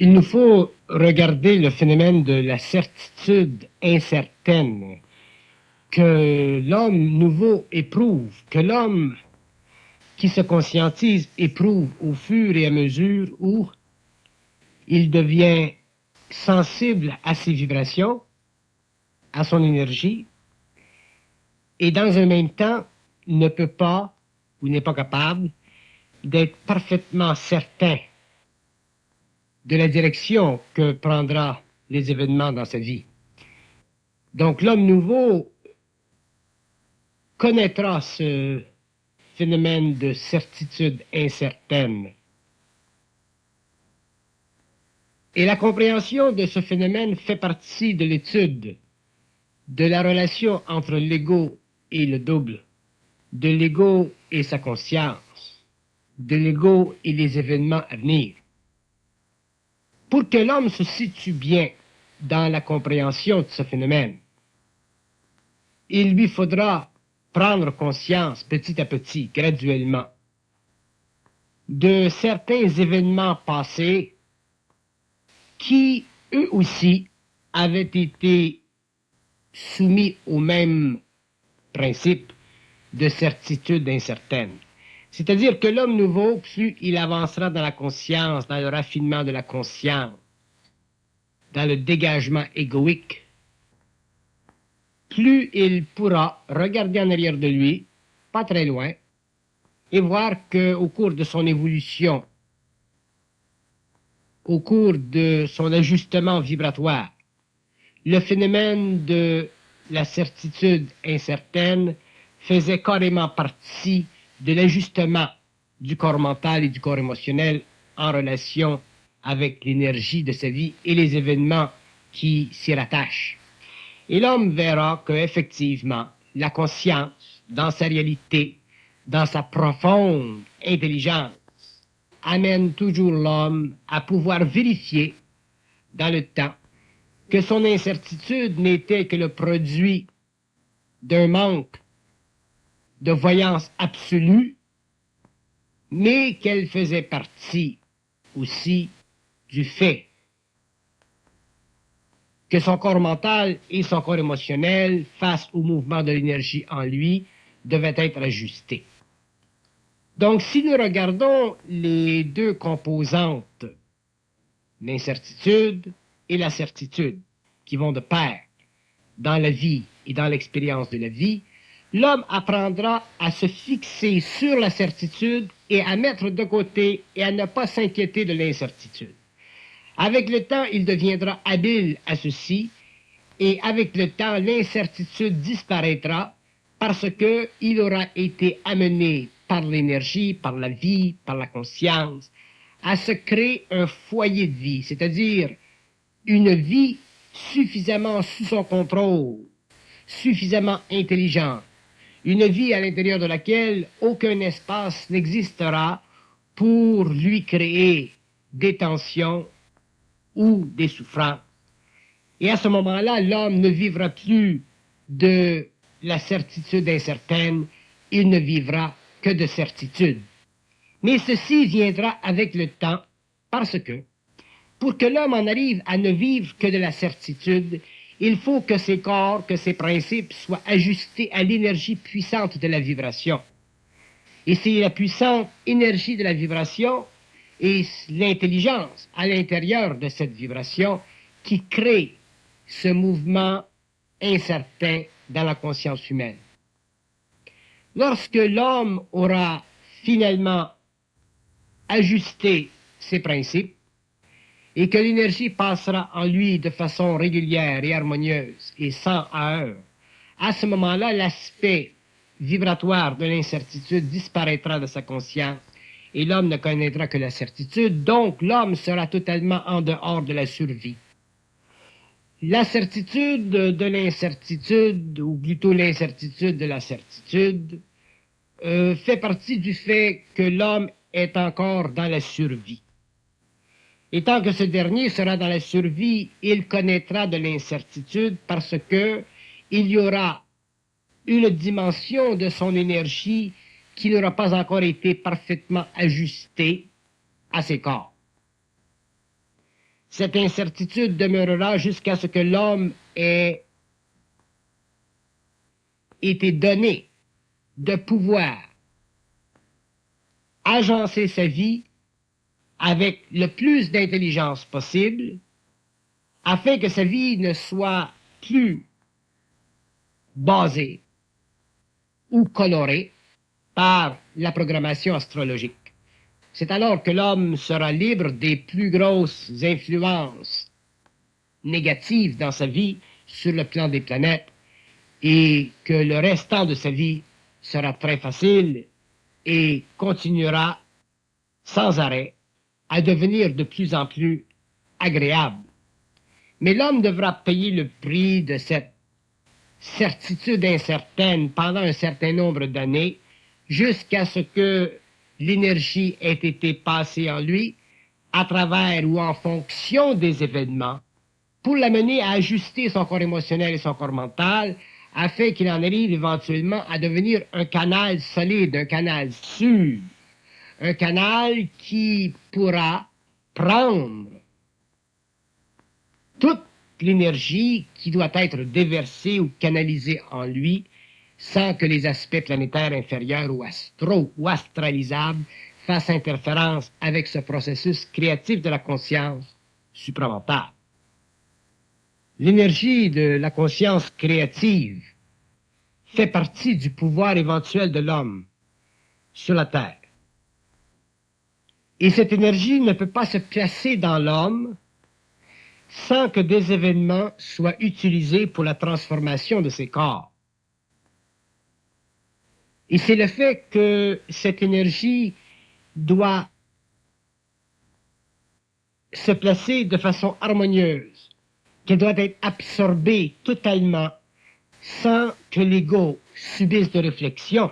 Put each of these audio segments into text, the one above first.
Il nous faut regarder le phénomène de la certitude incertaine que l'homme nouveau éprouve, que l'homme qui se conscientise éprouve au fur et à mesure où il devient sensible à ses vibrations, à son énergie, et dans un même temps ne peut pas ou n'est pas capable d'être parfaitement certain de la direction que prendra les événements dans sa vie. Donc l'homme nouveau connaîtra ce phénomène de certitude incertaine. Et la compréhension de ce phénomène fait partie de l'étude de la relation entre l'ego et le double, de l'ego et sa conscience, de l'ego et les événements à venir. Pour que l'homme se situe bien dans la compréhension de ce phénomène, il lui faudra prendre conscience petit à petit, graduellement, de certains événements passés qui, eux aussi, avaient été soumis au même principe de certitude incertaine. C'est-à-dire que l'homme nouveau, plus il avancera dans la conscience, dans le raffinement de la conscience, dans le dégagement égoïque, plus il pourra regarder en arrière de lui, pas très loin, et voir qu'au cours de son évolution, au cours de son ajustement vibratoire, le phénomène de la certitude incertaine faisait carrément partie de l'ajustement du corps mental et du corps émotionnel en relation avec l'énergie de sa vie et les événements qui s'y rattachent. Et l'homme verra qu'effectivement, la conscience, dans sa réalité, dans sa profonde intelligence, amène toujours l'homme à pouvoir vérifier dans le temps que son incertitude n'était que le produit d'un manque de voyance absolue, mais qu'elle faisait partie aussi du fait que son corps mental et son corps émotionnel, face au mouvement de l'énergie en lui, devaient être ajustés. Donc, si nous regardons les deux composantes, l'incertitude et la certitude, qui vont de pair dans la vie et dans l'expérience de la vie, l'homme apprendra à se fixer sur la certitude et à mettre de côté et à ne pas s'inquiéter de l'incertitude. Avec le temps, il deviendra habile à ceci, et avec le temps, l'incertitude disparaîtra parce qu'il aura été amené par l'énergie, par la vie, par la conscience, à se créer un foyer de vie, c'est-à-dire une vie suffisamment sous son contrôle, suffisamment intelligente, une vie à l'intérieur de laquelle aucun espace n'existera pour lui créer des tensions ou des souffrances. Et à ce moment-là, l'homme ne vivra plus de la certitude incertaine, il ne vivra que de certitude. Mais ceci viendra avec le temps, parce que, pour que l'homme en arrive à ne vivre que de la certitude, il faut que ses corps, que ses principes soient ajustés à l'énergie puissante de la vibration. Et c'est la puissante énergie de la vibration et l'intelligence à l'intérieur de cette vibration qui crée ce mouvement incertain dans la conscience humaine. Lorsque l'homme aura finalement ajusté ses principes et que l'énergie passera en lui de façon régulière et harmonieuse et sans heurts, à ce moment-là, l'aspect vibratoire de l'incertitude disparaîtra de sa conscience et l'homme ne connaîtra que la certitude, donc l'homme sera totalement en dehors de la survie. La certitude de l'incertitude, ou plutôt l'incertitude de la certitude, fait partie du fait que l'homme est encore dans la survie. Et tant que ce dernier sera dans la survie, il connaîtra de l'incertitude parce que il y aura une dimension de son énergie qui n'aura pas encore été parfaitement ajustée à ses corps. Cette incertitude demeurera jusqu'à ce que l'homme ait été donné de pouvoir agencer sa vie avec le plus d'intelligence possible, afin que sa vie ne soit plus basée ou colorée par la programmation astrologique. C'est alors que l'homme sera libre des plus grosses influences négatives dans sa vie sur le plan des planètes et que le restant de sa vie sera très facile et continuera sans arrêt à devenir de plus en plus agréable. Mais l'homme devra payer le prix de cette certitude incertaine pendant un certain nombre d'années jusqu'à ce que l'énergie ait été passée en lui à travers ou en fonction des événements pour l'amener à ajuster son corps émotionnel et son corps mental afin qu'il en arrive éventuellement à devenir un canal solide, un canal sûr, un canal qui pourra prendre toute l'énergie qui doit être déversée ou canalisée en lui sans que les aspects planétaires inférieurs ou astraux ou astralisables fassent interférence avec ce processus créatif de la conscience supramentale. L'énergie de la conscience créative fait partie du pouvoir éventuel de l'homme sur la Terre. Et cette énergie ne peut pas se placer dans l'homme sans que des événements soient utilisés pour la transformation de ses corps. Et c'est le fait que cette énergie doit se placer de façon harmonieuse, qu'elle doit être absorbée totalement sans que l'ego subisse de réflexion,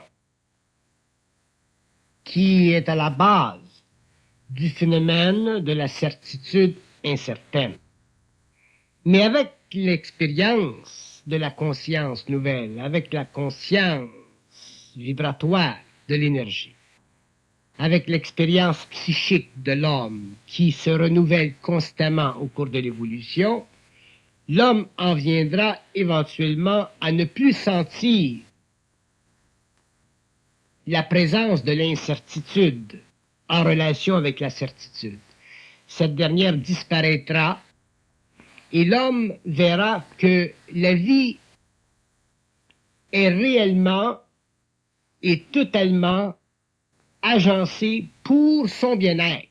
qui est à la base du phénomène de la certitude incertaine. Mais avec l'expérience de la conscience nouvelle, avec la conscience vibratoire de l'énergie, avec l'expérience psychique de l'homme qui se renouvelle constamment au cours de l'évolution, l'homme en viendra éventuellement à ne plus sentir la présence de l'incertitude en relation avec la certitude. Cette dernière disparaîtra et l'homme verra que la vie est réellement et totalement agencée pour son bien-être.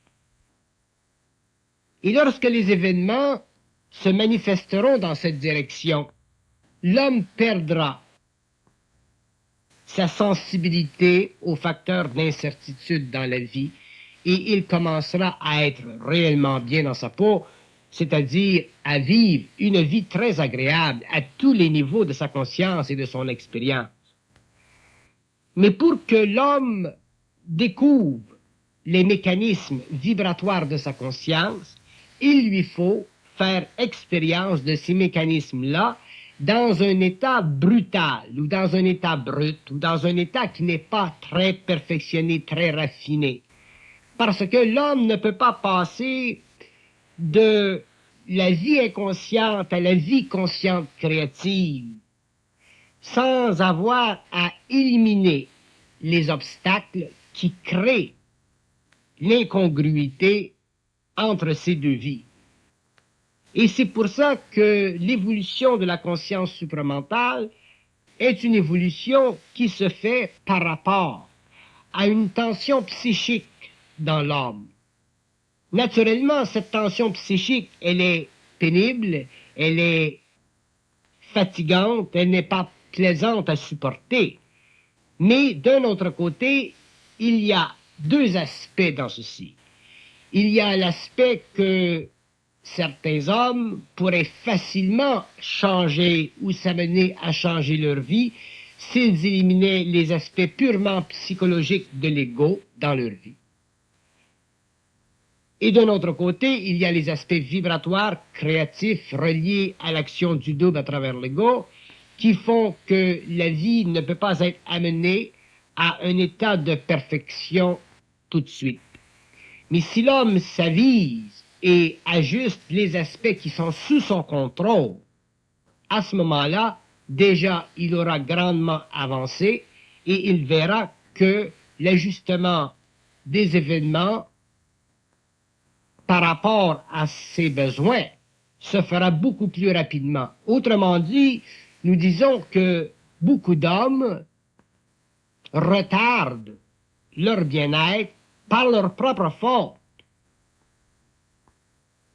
Et lorsque les événements se manifesteront dans cette direction, l'homme perdra sa sensibilité aux facteurs d'incertitude dans la vie et il commencera à être réellement bien dans sa peau, c'est-à-dire à vivre une vie très agréable à tous les niveaux de sa conscience et de son expérience. Mais pour que l'homme découvre les mécanismes vibratoires de sa conscience, il lui faut faire expérience de ces mécanismes-là dans un état brutal, ou dans un état brut, ou dans un état qui n'est pas très perfectionné, très raffiné. Parce que l'homme ne peut pas passer de la vie inconsciente à la vie consciente créative sans avoir à éliminer les obstacles qui créent l'incongruité entre ces deux vies. Et c'est pour ça que l'évolution de la conscience supramentale est une évolution qui se fait par rapport à une tension psychique dans l'homme. Naturellement, cette tension psychique, elle est pénible, elle est fatigante, elle n'est pas plaisante à supporter. Mais d'un autre côté, il y a deux aspects dans ceci. Il y a l'aspect que certains hommes pourraient facilement changer ou s'amener à changer leur vie s'ils éliminaient les aspects purement psychologiques de l'ego dans leur vie. Et d'un autre côté, il y a les aspects vibratoires, créatifs, reliés à l'action du double à travers l'ego, qui font que la vie ne peut pas être amenée à un état de perfection tout de suite. Mais si l'homme s'avise et ajuste les aspects qui sont sous son contrôle, à ce moment-là, déjà, il aura grandement avancé et il verra que l'ajustement des événements par rapport à ses besoins se fera beaucoup plus rapidement. Autrement dit, nous disons que beaucoup d'hommes retardent leur bien-être par leur propre faute.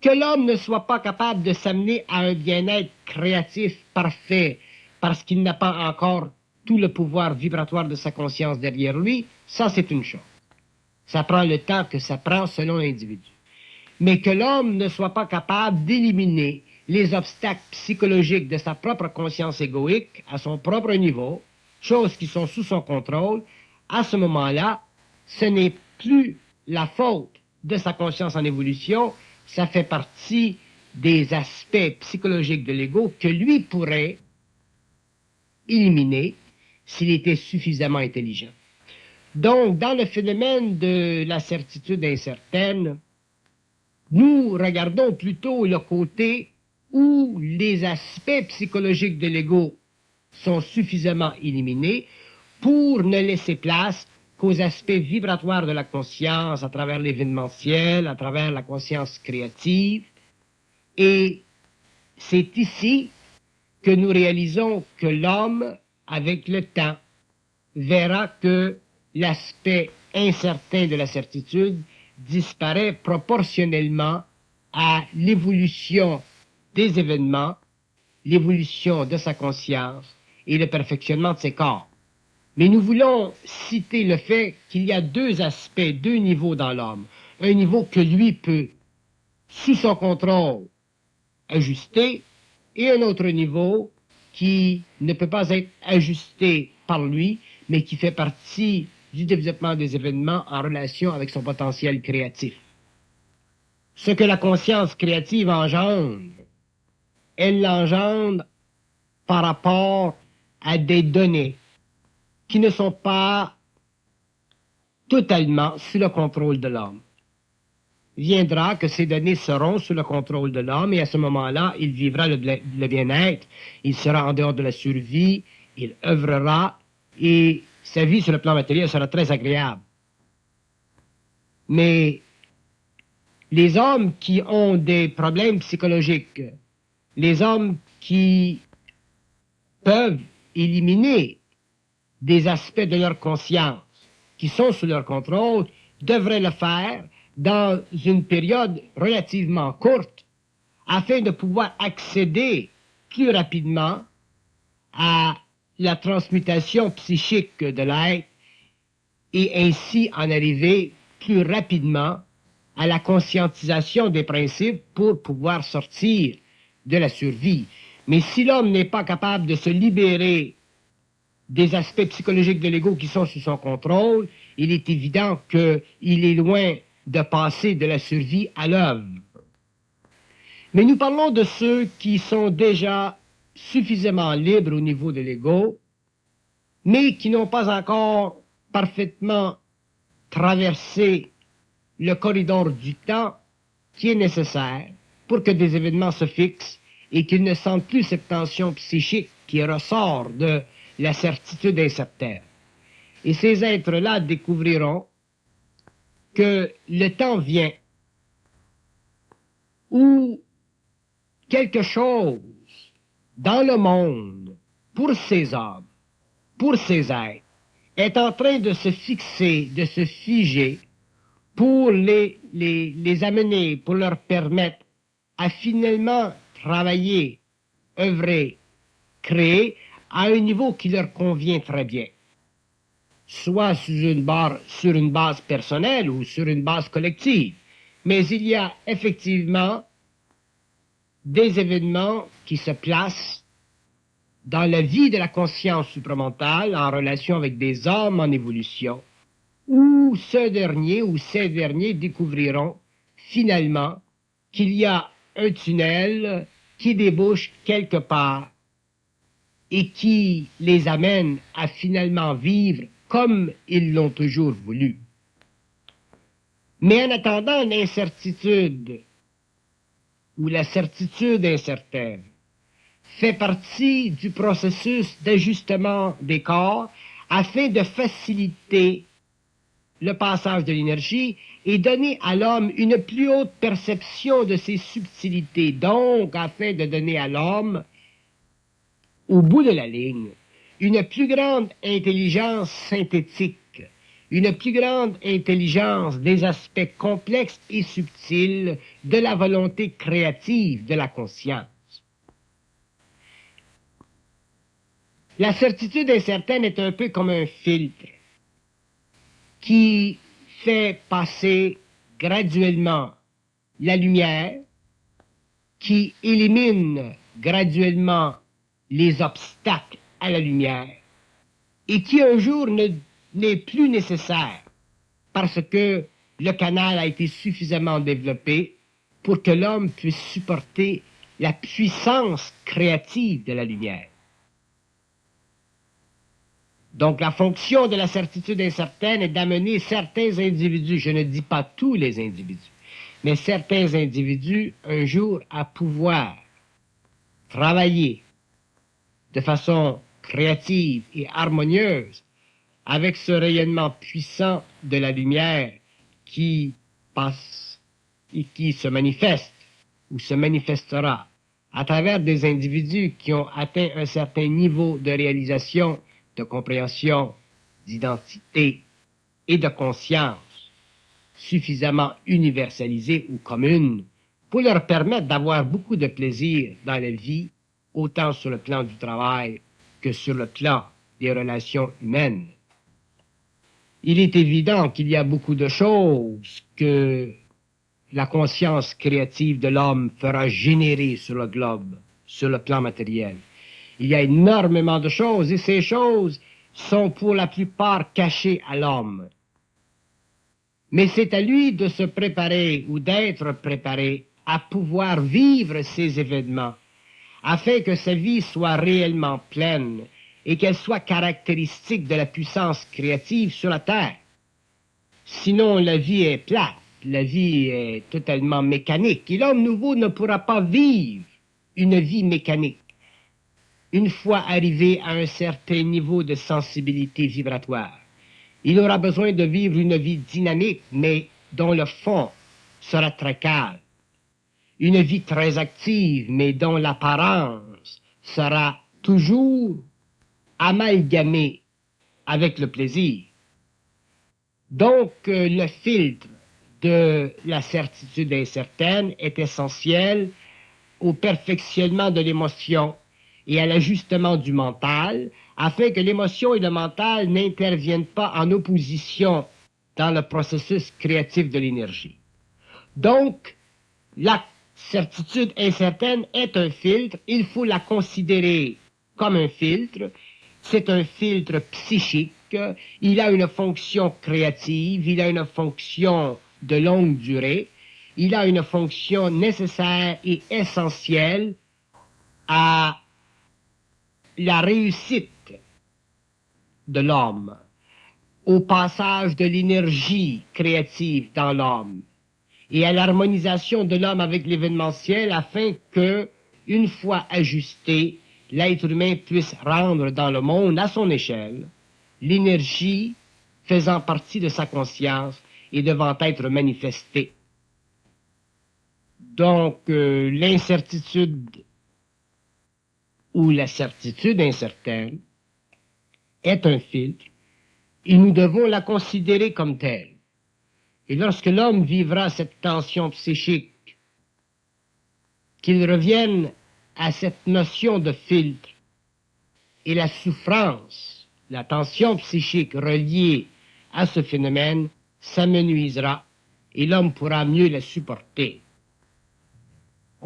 Que l'homme ne soit pas capable de s'amener à un bien-être créatif parfait parce qu'il n'a pas encore tout le pouvoir vibratoire de sa conscience derrière lui, ça c'est une chose. Ça prend le temps que ça prend selon l'individu. Mais que l'homme ne soit pas capable d'éliminer les obstacles psychologiques de sa propre conscience égoïque à son propre niveau, choses qui sont sous son contrôle, à ce moment-là, ce n'est plus la faute de sa conscience en évolution, ça fait partie des aspects psychologiques de l'ego que lui pourrait éliminer s'il était suffisamment intelligent. Donc, dans le phénomène de la certitude incertaine, nous regardons plutôt le côté où les aspects psychologiques de l'ego sont suffisamment éliminés pour ne laisser place qu'aux aspects vibratoires de la conscience à travers l'événementiel, à travers la conscience créative. Et c'est ici que nous réalisons que l'homme, avec le temps, verra que l'aspect incertain de la certitude disparaît proportionnellement à l'évolution des événements, l'évolution de sa conscience et le perfectionnement de ses corps. Mais nous voulons citer le fait qu'il y a deux aspects, deux niveaux dans l'homme. Un niveau que lui peut, sous son contrôle, ajuster, et un autre niveau qui ne peut pas être ajusté par lui, mais qui fait partie du développement des événements en relation avec son potentiel créatif. Ce que la conscience créative engendre, elle l'engendre par rapport à des données qui ne sont pas totalement sous le contrôle de l'homme. Viendra que ces données seront sous le contrôle de l'homme et à ce moment-là, il vivra le bien-être, il sera en dehors de la survie, il œuvrera et sa vie sur le plan matériel sera très agréable. Mais les hommes qui ont des problèmes psychologiques, les hommes qui peuvent éliminer des aspects de leur conscience qui sont sous leur contrôle, devraient le faire dans une période relativement courte afin de pouvoir accéder plus rapidement à la transmutation psychique de l'être et ainsi en arriver plus rapidement à la conscientisation des principes pour pouvoir sortir de la survie. Mais si l'homme n'est pas capable de se libérer des aspects psychologiques de l'ego qui sont sous son contrôle, il est évident qu'il est loin de passer de la survie à l'œuvre. Mais nous parlons de ceux qui sont déjà suffisamment libres au niveau de l'ego, mais qui n'ont pas encore parfaitement traversé le corridor du temps qui est nécessaire pour que des événements se fixent et qu'ils ne sentent plus cette tension psychique qui ressort de la certitude incertaine. Et ces êtres-là découvriront que le temps vient où quelque chose dans le monde, pour ces hommes, pour ces êtres, est en train de se fixer, de se figer, pour les amener, pour leur permettre à finalement travailler, œuvrer, créer à un niveau qui leur convient très bien. Soit sur une base personnelle ou sur une base collective. Mais il y a effectivement des événements qui se placent dans la vie de la conscience supramentale en relation avec des hommes en évolution, où ces derniers découvriront finalement qu'il y a un tunnel qui débouche quelque part et qui les amène à finalement vivre comme ils l'ont toujours voulu. Mais en attendant l'incertitude ou la certitude incertaine fait partie du processus d'ajustement des corps afin de faciliter le passage de l'énergie et donner à l'homme une plus haute perception de ses subtilités, donc afin de donner à l'homme, au bout de la ligne, une plus grande intelligence synthétique, une plus grande intelligence des aspects complexes et subtils de la volonté créative de la conscience. La certitude incertaine est un peu comme un filtre qui fait passer graduellement la lumière, qui élimine graduellement les obstacles à la lumière et qui un jour n'est plus nécessaire parce que le canal a été suffisamment développé pour que l'homme puisse supporter la puissance créative de la lumière. Donc la fonction de la certitude incertaine est d'amener certains individus, je ne dis pas tous les individus, mais certains individus un jour à pouvoir travailler de façon créative et harmonieuse avec ce rayonnement puissant de la lumière qui passe et qui se manifeste ou se manifestera à travers des individus qui ont atteint un certain niveau de réalisation, de compréhension, d'identité et de conscience suffisamment universalisée ou commune pour leur permettre d'avoir beaucoup de plaisir dans la vie, autant sur le plan du travail que sur le plan des relations humaines. Il est évident qu'il y a beaucoup de choses que la conscience créative de l'homme fera générer sur le globe, sur le plan matériel. Il y a énormément de choses et ces choses sont pour la plupart cachées à l'homme. Mais c'est à lui de se préparer ou d'être préparé à pouvoir vivre ces événements afin que sa vie soit réellement pleine et qu'elle soit caractéristique de la puissance créative sur la Terre. Sinon, la vie est plate, la vie est totalement mécanique et l'homme nouveau ne pourra pas vivre une vie mécanique. Une fois arrivé à un certain niveau de sensibilité vibratoire, il aura besoin de vivre une vie dynamique, mais dont le fond sera très calme. Une vie très active, mais dont l'apparence sera toujours amalgamée avec le plaisir. Donc, le filtre de la certitude incertaine est essentiel au perfectionnement de l'émotion et à l'ajustement du mental, afin que l'émotion et le mental n'interviennent pas en opposition dans le processus créatif de l'énergie. Donc, la certitude incertaine est un filtre, il faut la considérer comme un filtre, c'est un filtre psychique, il a une fonction créative, il a une fonction de longue durée, il a une fonction nécessaire et essentielle à la réussite de l'homme, au passage de l'énergie créative dans l'homme et à l'harmonisation de l'homme avec l'événementiel afin que, une fois ajusté, l'être humain puisse rendre dans le monde, à son échelle, l'énergie faisant partie de sa conscience et devant être manifestée. Donc, l'incertitude ou la certitude incertaine est un filtre et nous devons la considérer comme telle. Et lorsque l'homme vivra cette tension psychique, qu'il revienne à cette notion de filtre et la souffrance, la tension psychique reliée à ce phénomène s'amenuisera et l'homme pourra mieux la supporter.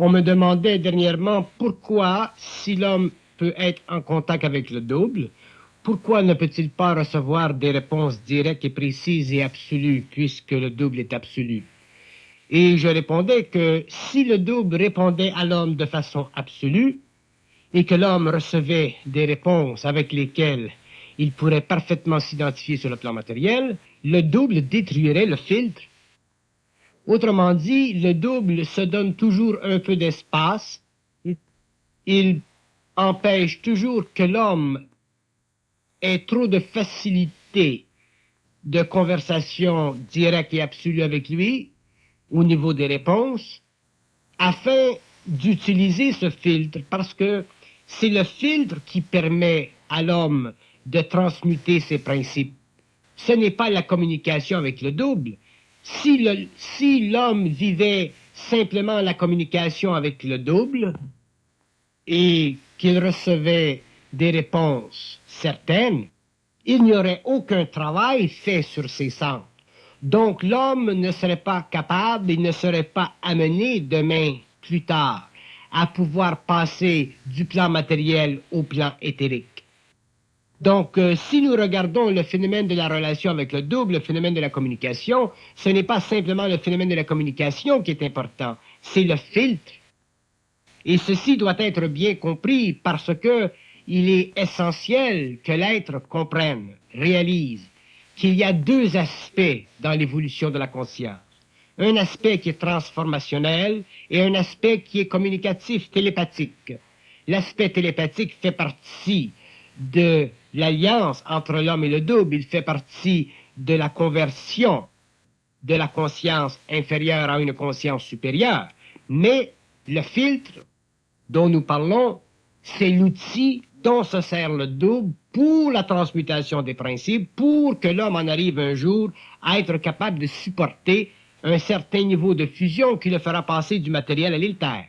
On me demandait dernièrement pourquoi, si l'homme peut être en contact avec le double, pourquoi ne peut-il pas recevoir des réponses directes et précises et absolues, puisque le double est absolu? Et je répondais que si le double répondait à l'homme de façon absolue, et que l'homme recevait des réponses avec lesquelles il pourrait parfaitement s'identifier sur le plan matériel, le double détruirait le filtre Autrement dit, le double se donne toujours un peu d'espace. Il empêche toujours que l'homme ait trop de facilité de conversation directe et absolue avec lui au niveau des réponses, afin d'utiliser ce filtre, parce que c'est le filtre qui permet à l'homme de transmuter ses principes. Ce n'est pas la communication avec le double. Si l'homme vivait simplement la communication avec le double et qu'il recevait des réponses certaines, il n'y aurait aucun travail fait sur ses centres. Donc l'homme ne serait pas capable, il ne serait pas amené demain, plus tard, à pouvoir passer du plan matériel au plan éthérique. Donc, si nous regardons le phénomène de la relation avec le double, le phénomène de la communication, ce n'est pas simplement le phénomène de la communication qui est important, c'est le filtre. Et ceci doit être bien compris parce que il est essentiel que l'être comprenne, réalise qu'il y a deux aspects dans l'évolution de la conscience. Un aspect qui est transformationnel et un aspect qui est communicatif, télépathique. L'aspect télépathique fait partie de l'alliance entre l'homme et le double, il fait partie de la conversion de la conscience inférieure à une conscience supérieure. Mais le filtre dont nous parlons, c'est l'outil dont se sert le double pour la transmutation des principes, pour que l'homme en arrive un jour à être capable de supporter un certain niveau de fusion qui le fera passer du matériel à l'iltère.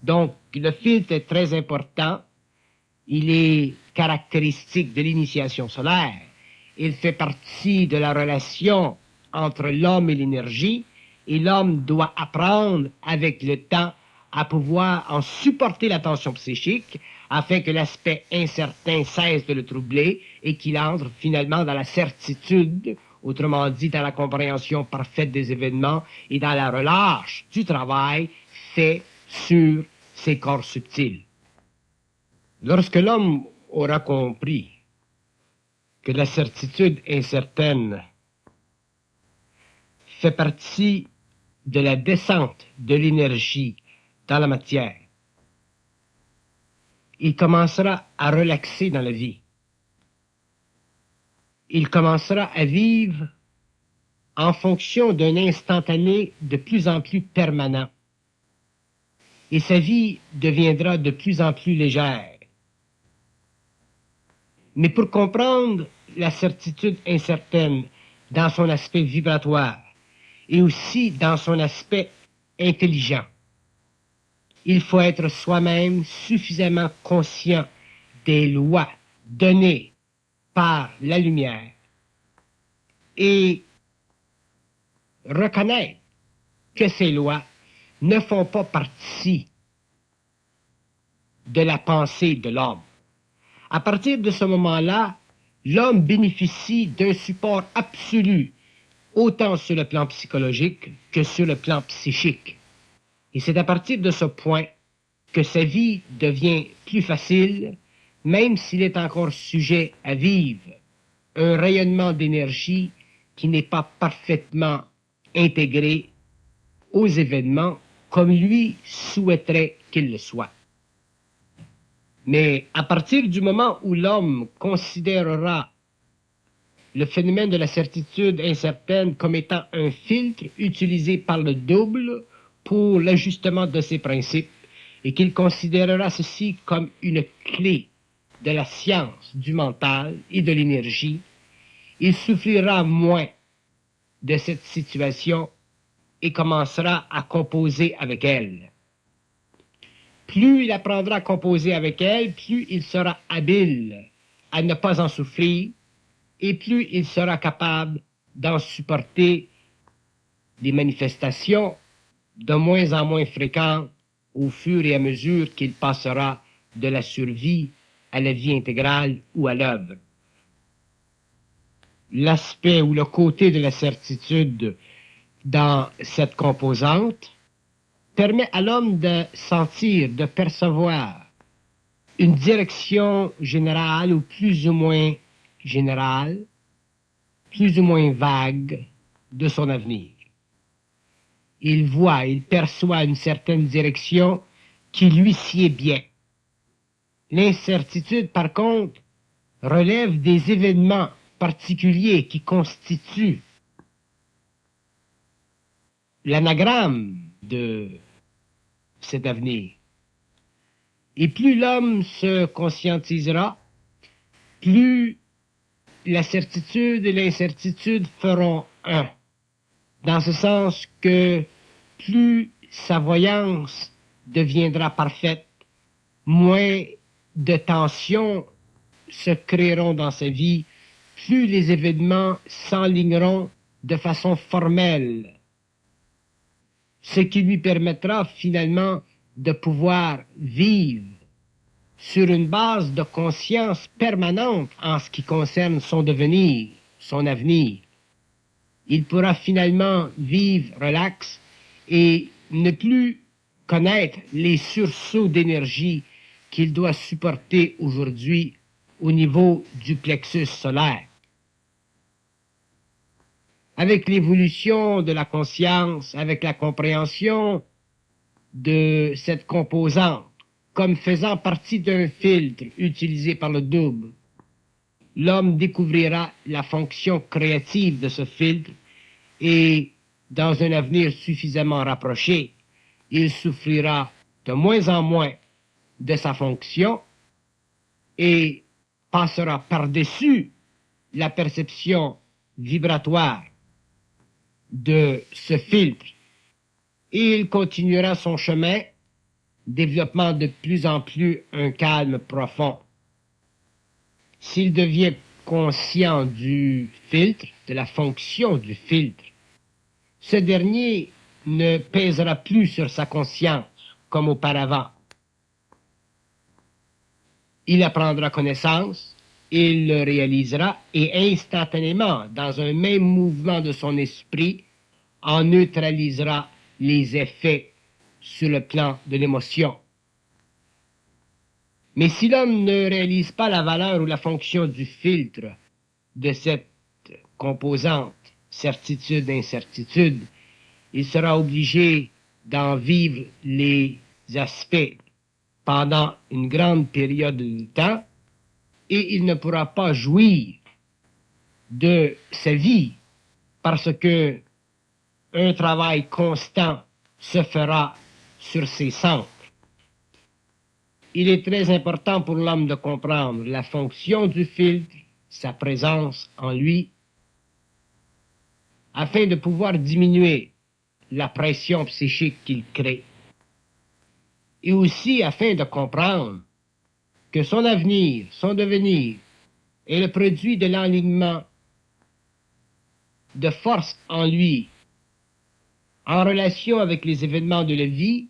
Donc, le filtre est très important. Il est caractéristique de l'initiation solaire. Il fait partie de la relation entre l'homme et l'énergie, et l'homme doit apprendre avec le temps à pouvoir en supporter la tension psychique afin que l'aspect incertain cesse de le troubler et qu'il entre finalement dans la certitude, autrement dit dans la compréhension parfaite des événements et dans la relâche du travail fait sur ces corps subtils. Lorsque l'homme aura compris que la certitude incertaine fait partie de la descente de l'énergie dans la matière, il commencera à relaxer dans la vie. Il commencera à vivre en fonction d'un instantané de plus en plus permanent. Et sa vie deviendra de plus en plus légère. Mais pour comprendre la certitude incertaine dans son aspect vibratoire et aussi dans son aspect intelligent, il faut être soi-même suffisamment conscient des lois données par la lumière et reconnaître que ces lois ne font pas partie de la pensée de l'homme. À partir de ce moment-là, l'homme bénéficie d'un support absolu, autant sur le plan psychologique que sur le plan psychique. Et c'est à partir de ce point que sa vie devient plus facile, même s'il est encore sujet à vivre un rayonnement d'énergie qui n'est pas parfaitement intégré aux événements comme lui souhaiterait qu'il le soit. Mais à partir du moment où l'homme considérera le phénomène de la certitude incertaine comme étant un filtre utilisé par le double pour l'ajustement de ses principes, et qu'il considérera ceci comme une clé de la science du mental et de l'énergie, il souffrira moins de cette situation et commencera à composer avec elle. Plus il apprendra à composer avec elle, plus il sera habile à ne pas en souffrir et plus il sera capable d'en supporter des manifestations de moins en moins fréquentes au fur et à mesure qu'il passera de la survie à la vie intégrale ou à l'œuvre. L'aspect ou le côté de la certitude dans cette composante permet à l'homme de sentir, de percevoir une direction générale ou plus ou moins générale, plus ou moins vague de son avenir. Il voit, il perçoit une certaine direction qui lui sied bien. L'incertitude, par contre, relève des événements particuliers qui constituent l'anagramme de cet avenir. Et plus l'homme se conscientisera, plus la certitude et l'incertitude feront un. Dans ce sens que plus sa voyance deviendra parfaite, moins de tensions se créeront dans sa vie, plus les événements s'enligneront de façon formelle, ce qui lui permettra finalement de pouvoir vivre sur une base de conscience permanente en ce qui concerne son devenir, son avenir. Il pourra finalement vivre relax et ne plus connaître les sursauts d'énergie qu'il doit supporter aujourd'hui au niveau du plexus solaire. Avec l'évolution de la conscience, avec la compréhension de cette composante comme faisant partie d'un filtre utilisé par le double, l'homme découvrira la fonction créative de ce filtre et, dans un avenir suffisamment rapproché, il souffrira de moins en moins de sa fonction et passera par-dessus la perception vibratoire de ce filtre. Et il continuera son chemin, développant de plus en plus un calme profond. S'il devient conscient du filtre, de la fonction du filtre, ce dernier ne pèsera plus sur sa conscience comme auparavant. Il apprendra connaissance, il le réalisera et instantanément, dans un même mouvement de son esprit, en neutralisera les effets sur le plan de l'émotion. Mais si l'homme ne réalise pas la valeur ou la fonction du filtre de cette composante certitude-incertitude, il sera obligé d'en vivre les aspects pendant une grande période de temps et il ne pourra pas jouir de sa vie parce que un travail constant se fera sur ses centres. Il est très important pour l'homme de comprendre la fonction du filtre, sa présence en lui, afin de pouvoir diminuer la pression psychique qu'il crée. Et aussi afin de comprendre que son avenir, son devenir, est le produit de l'enlignement de force en lui, en relation avec les événements de la vie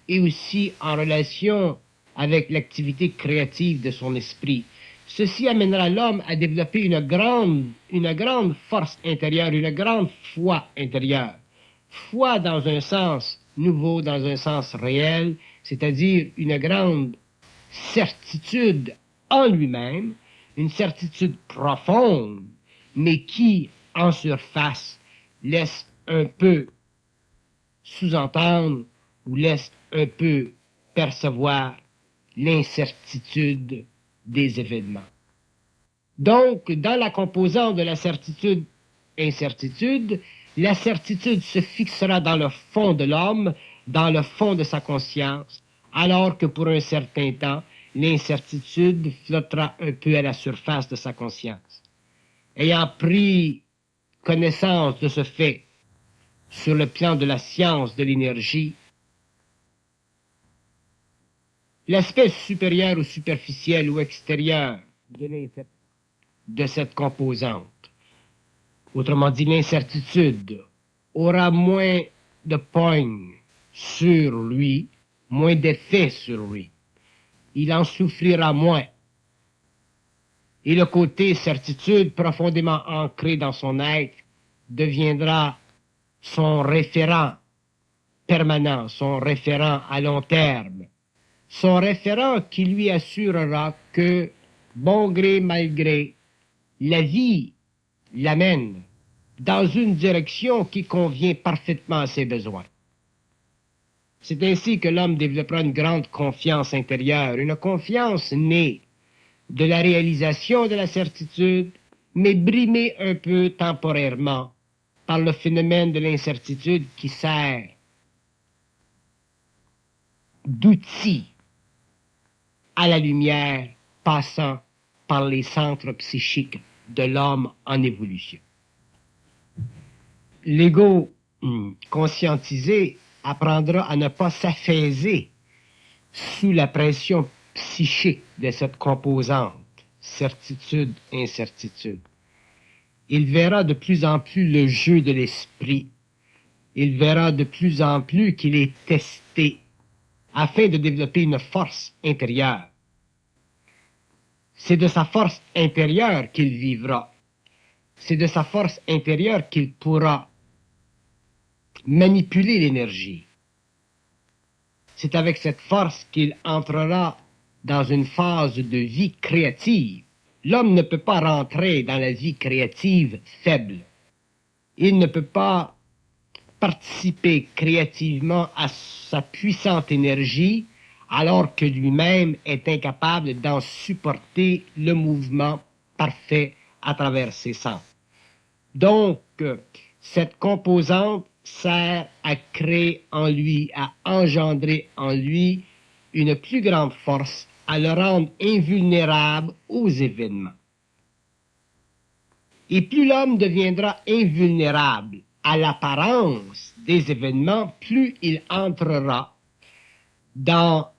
et aussi en relation avec l'activité créative de son esprit. Ceci amènera l'homme à développer une grande force intérieure, une grande foi intérieure. Foi dans un sens nouveau, dans un sens réel, c'est-à-dire une grande certitude en lui-même, une certitude profonde, mais qui, en surface, laisse un peu sous-entendre ou laisse un peu percevoir l'incertitude des événements. Donc, dans la composante de la certitude-incertitude, la certitude se fixera dans le fond de l'homme, dans le fond de sa conscience, alors que pour un certain temps, l'incertitude flottera un peu à la surface de sa conscience. Ayant pris connaissance de ce fait sur le plan de la science de l'énergie, l'aspect supérieur ou superficiel ou extérieur de cette composante, autrement dit l'incertitude, aura moins de poigne sur lui, moins d'effet sur lui. Il en souffrira moins. Et le côté certitude profondément ancré dans son être deviendra son référent permanent, son référent à long terme, son référent qui lui assurera que, bon gré mal gré, la vie l'amène dans une direction qui convient parfaitement à ses besoins. C'est ainsi que l'homme développera une grande confiance intérieure, une confiance née de la réalisation de la certitude, mais brimée un peu temporairement par le phénomène de l'incertitude qui sert d'outil à la lumière passant par les centres psychiques de l'homme en évolution. L'ego conscientisé apprendra à ne pas s'affaiser sous la pression psychique de cette composante, certitude-incertitude. Il verra de plus en plus le jeu de l'esprit. Il verra de plus en plus qu'il est testé afin de développer une force intérieure. C'est de sa force intérieure qu'il vivra. C'est de sa force intérieure qu'il pourra manipuler l'énergie. C'est avec cette force qu'il entrera dans une phase de vie créative. L'homme ne peut pas rentrer dans la vie créative faible. Il ne peut pas participer créativement à sa puissante énergie alors que lui-même est incapable d'en supporter le mouvement parfait à travers ses sens. Donc, cette composante sert à créer en lui, à engendrer en lui une plus grande force, à le rendre invulnérable aux événements. Et plus l'homme deviendra invulnérable à l'apparence des événements, plus il entrera dans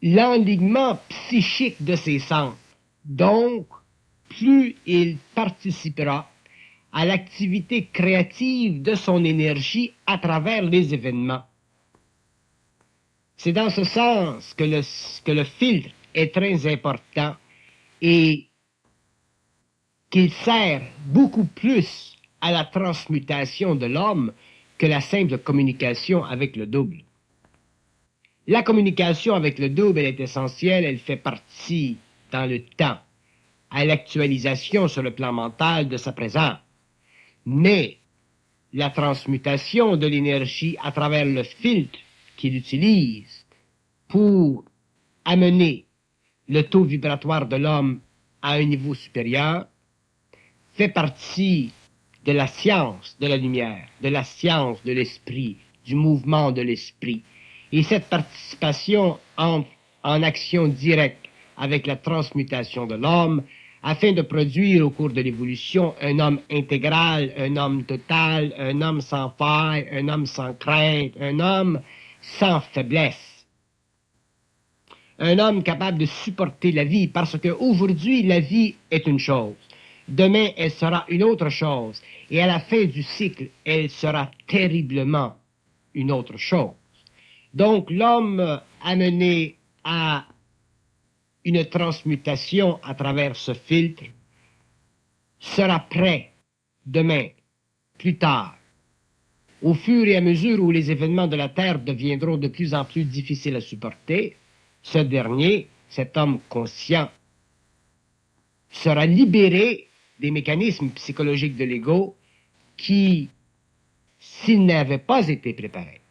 l'enlignement psychique de ses sens. Donc, plus il participera à l'activité créative de son énergie à travers les événements. C'est dans ce sens que le filtre est très important et qu'il sert beaucoup plus à la transmutation de l'homme que la simple communication avec le double. La communication avec le double est essentielle, elle fait partie dans le temps à l'actualisation sur le plan mental de sa présence. Mais la transmutation de l'énergie à travers le filtre qu'il utilise pour amener le taux vibratoire de l'homme à un niveau supérieur fait partie de la science de la lumière, de la science de l'esprit, du mouvement de l'esprit. Et cette participation entre en action directe avec la transmutation de l'homme afin de produire au cours de l'évolution un homme intégral, un homme total, un homme sans faille, un homme sans crainte, un homme sans faiblesse. Un homme capable de supporter la vie, parce qu'aujourd'hui, la vie est une chose. Demain, elle sera une autre chose. Et à la fin du cycle, elle sera terriblement une autre chose. Donc, l'homme amené à une transmutation à travers ce filtre sera prêt demain, plus tard, au fur et à mesure où les événements de la Terre deviendront de plus en plus difficiles à supporter. Ce dernier, cet homme conscient, sera libéré des mécanismes psychologiques de l'ego qui, s'ils n'avaient pas été préparés,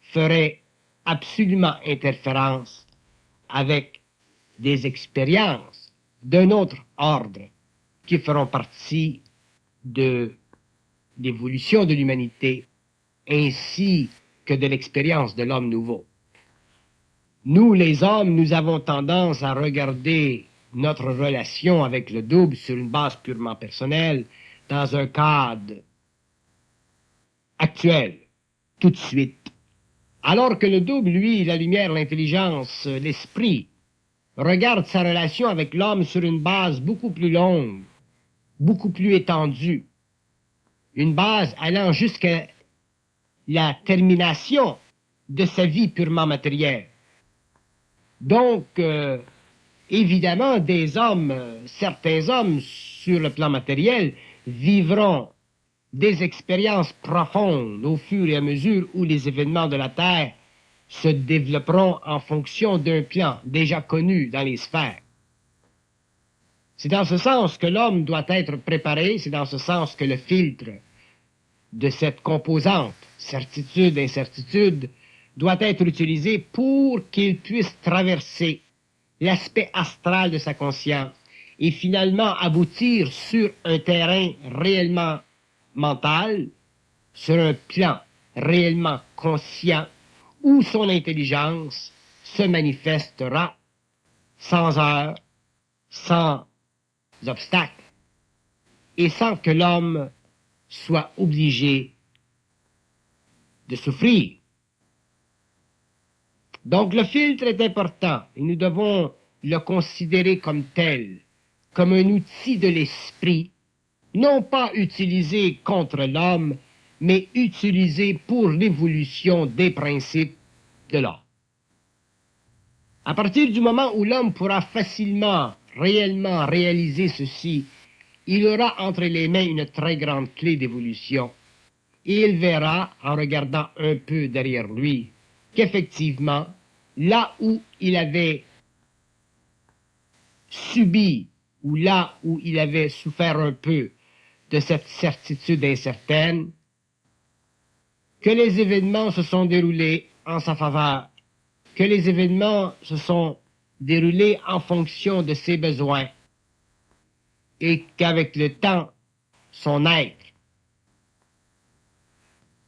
feraient absolument interférence avec des expériences d'un autre ordre qui feront partie de l'évolution de l'humanité ainsi que de l'expérience de l'homme nouveau. Nous, les hommes, nous avons tendance à regarder notre relation avec le double sur une base purement personnelle, dans un cadre actuel, tout de suite. Alors que le double, lui, la lumière, l'intelligence, l'esprit, regarde sa relation avec l'homme sur une base beaucoup plus longue, beaucoup plus étendue. Une base allant jusqu'à la termination de sa vie purement matérielle. Donc, évidemment, certains hommes, sur le plan matériel, vivront des expériences profondes au fur et à mesure où les événements de la Terre se développeront en fonction d'un plan déjà connu dans les sphères. C'est dans ce sens que l'homme doit être préparé, c'est dans ce sens que le filtre de cette composante, certitude, incertitude, doit être utilisé pour qu'il puisse traverser l'aspect astral de sa conscience et finalement aboutir sur un terrain réellement mental, sur un plan réellement conscient, où son intelligence se manifestera sans heurts, sans obstacles, et sans que l'homme soit obligé de souffrir. Donc le filtre est important et nous devons le considérer comme tel, comme un outil de l'esprit, non pas utilisé contre l'homme, mais utilisé pour l'évolution des principes de l'homme. À partir du moment où l'homme pourra facilement, réellement réaliser ceci, il aura entre les mains une très grande clé d'évolution. Et il verra, en regardant un peu derrière lui, qu'effectivement, là où il avait subi, ou là où il avait souffert un peu de cette certitude incertaine, que les événements se sont déroulés en sa faveur, que les événements se sont déroulés en fonction de ses besoins, et qu'avec le temps, son être,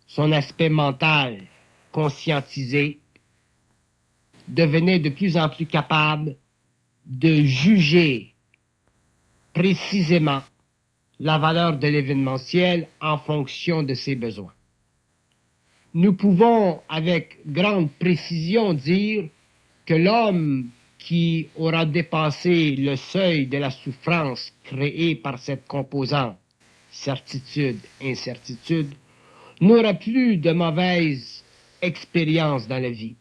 son aspect mental conscientisé, devenait de plus en plus capable de juger précisément la valeur de l'événementiel en fonction de ses besoins. Nous pouvons avec grande précision dire que l'homme qui aura dépassé le seuil de la souffrance créée par cette composante, certitude, incertitude, n'aura plus de mauvaise expérience dans la vie,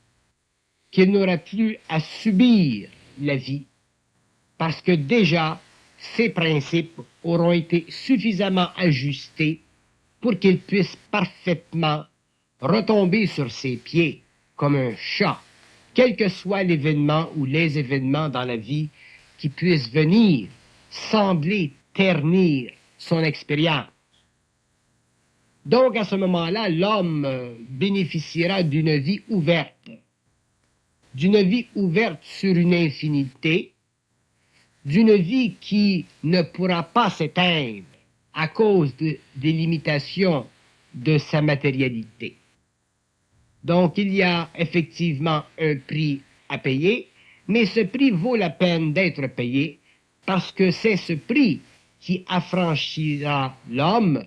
qu'il n'aura plus à subir la vie, parce que déjà, ces principes auront été suffisamment ajustés pour qu'il puisse parfaitement retomber sur ses pieds comme un chat, quel que soit l'événement ou les événements dans la vie qui puissent venir sembler ternir son expérience. Donc à ce moment-là, l'homme bénéficiera d'une vie ouverte sur une infinité, d'une vie qui ne pourra pas s'éteindre à cause des limitations de sa matérialité. Donc il y a effectivement un prix à payer, mais ce prix vaut la peine d'être payé parce que c'est ce prix qui affranchira l'homme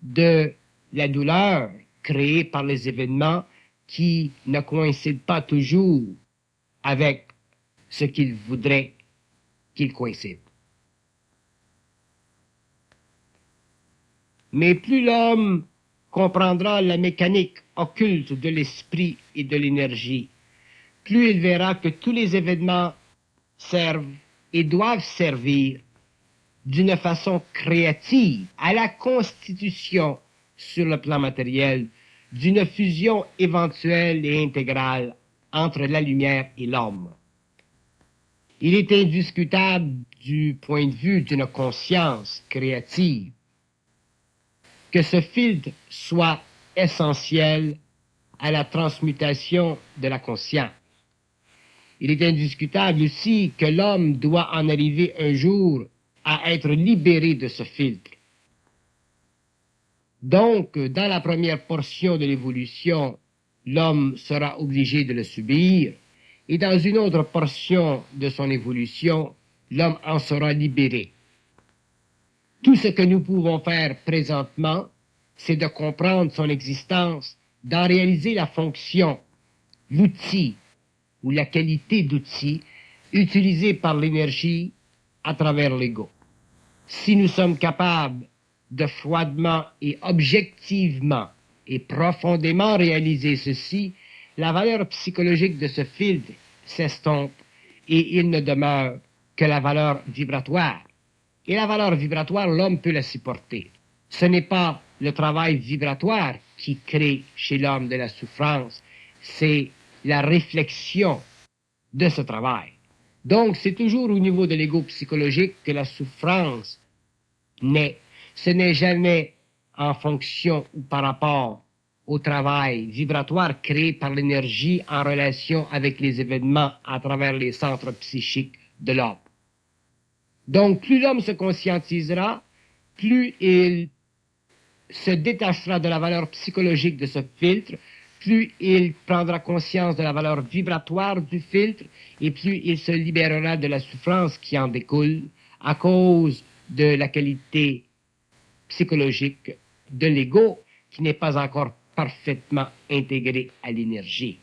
de la douleur créée par les événements qui ne coïncident pas toujours avec ce qu'il voudrait qu'il coïncide. Mais plus l'homme comprendra la mécanique occulte de l'esprit et de l'énergie, plus il verra que tous les événements servent et doivent servir d'une façon créative à la constitution sur le plan matériel d'une fusion éventuelle et intégrale entre la lumière et l'homme. Il est indiscutable du point de vue d'une conscience créative que ce filtre soit essentiel à la transmutation de la conscience. Il est indiscutable aussi que l'homme doit en arriver un jour à être libéré de ce filtre. Donc, dans la première portion de l'évolution, l'homme sera obligé de le subir, et dans une autre portion de son évolution, l'homme en sera libéré. Tout ce que nous pouvons faire présentement, c'est de comprendre son existence, d'en réaliser la fonction, l'outil ou la qualité d'outil utilisé par l'énergie à travers l'ego. Si nous sommes capables de froidement et objectivement et profondément réaliser ceci, la valeur psychologique de ce filtre s'estompe et il ne demeure que la valeur vibratoire. Et la valeur vibratoire, l'homme peut la supporter. Ce n'est pas le travail vibratoire qui crée chez l'homme de la souffrance, c'est la réflexion de ce travail. Donc, c'est toujours au niveau de l'ego psychologique que la souffrance naît. Ce n'est jamais en fonction ou par rapport au travail vibratoire créé par l'énergie en relation avec les événements à travers les centres psychiques de l'homme. Donc, plus l'homme se conscientisera, plus il se détachera de la valeur psychologique de ce filtre, plus il prendra conscience de la valeur vibratoire du filtre, et plus il se libérera de la souffrance qui en découle à cause de la qualité psychologique de l'ego qui n'est pas encore parfaitement intégré à l'énergie.